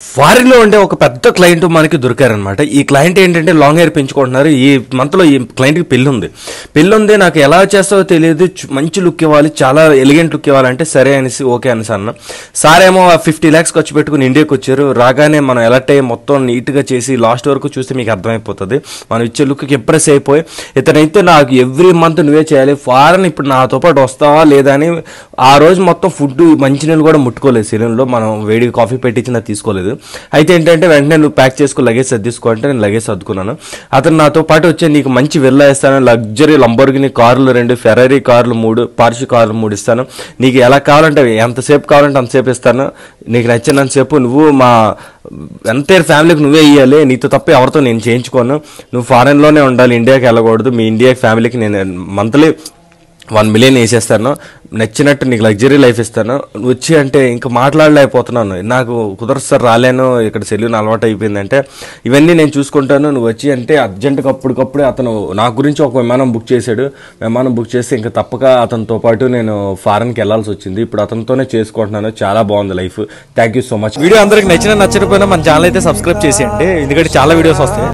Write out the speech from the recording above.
Foreign లో ఉండే ఒక పెద్ద క్లయింట్ మనకి దొరికారనమాట. ఈ క్లయింట్ ఏంటంటే లాంగ్ హెయిర్ పెంచుకుంటున్నారు. ఈ మంత్ లో ఈ క్లయింట్ కి పెళ్లి ఉంది నాకు ఎలా చేస్తావో తెలియదు, మంచి లుక్ ఇవ్వాలి, చాలా ఎలిగెంట్ లుక్ ఇవ్వాలంటే సరే అనేసి ఓకే అనేసి అన్న. సార్ ఏమో 50 lakhs ఖర్చు పెట్టుకుని ఇండియాకి వచ్చారు. రాగానే మనం ఎలర్ట్ అయ్యి మొత్తం నీట్ గా చేసి లాస్ట్ వరకు చూస్తే మీకు అర్థమైపోతుంది మనం ఇచ్చే లుక్ కి ఇంప్రెస్ అయిపోయి ఇతనైతే నాకు ఎవ్రీ మంత్ నువ్వే చేయాలి, ఫారెన్ ఇప్పుడు నాతో పాటు వస్తావా లేదా అని. ఆ రోజు మొత్తం ఫుడ్ మంచినీళ్ళు కూడా ముట్టుకోలేదు, సెలూన్ లో మనం వేడి కాఫీ పెట్టించినా తీసుకోలేదు. అయితే ఏంటంటే వెంటనే నువ్వు ప్యాక్ చేసుకో, లగేజ్ సర్దిసుకో అంటే నేను లగేజ్ సర్దుకున్నాను. అతను నాతో పాటు వచ్చే నీకు మంచి విల్లా ఇస్తాను, లగ్జరీ లంబోర్గిని కార్లు 2, ఫెరారీ కార్లు 3, పార్షి కార్లు 3 ఇస్తాను, నీకు ఎలా కావాలంటే ఎంతసేపు కావాలంటే అంతసేపు ఇస్తాను, నీకు నచ్చినంతసేపు నువ్వు మా ఎంటైర్ ఫ్యామిలీకి నువ్వే ఇవ్వాలి, నీతో తప్ప ఎవరితో నేను చేయించుకోను, నువ్వు ఫారెన్లోనే ఉండాలి, ఇండియాకి వెళ్ళకూడదు, మీ ఇండియా ఫ్యామిలీకి నేను మంత్లీ 1 million వేసేస్తాను, నచ్చినట్టు నీకు లగ్జరీ లైఫ్ ఇస్తాను, నువ్వు వచ్చి అంటే ఇంకా మాట్లాడలేకపోతున్నాను, నాకు కుదరదు సార్ రాలేను, ఇక్కడ సెలూన్ అలవాటు అయిపోయిందంటే ఇవన్నీ నేను చూసుకుంటాను, నువ్వు వచ్చి అంటే అర్జెంటుగా అప్పటికప్పుడే అతను నా గురించి ఒక విమానం బుక్ చేశాడు. విమానం బుక్ చేస్తే ఇంకా తప్పక అతనితో పాటు నేను ఫారెన్కి వెళ్ళాల్సి వచ్చింది. ఇప్పుడు అతనితోనే చేసుకుంటున్నాను, చాలా బాగుంది life. Thank you so much. Video అందరికి నచ్చినా నచ్చకపోయినా మన ఛానల్ అయితే సబ్స్క్రైబ్ చేసేయండి, ఎందుకంటే చాలా వీడియోస్ వస్తాయి.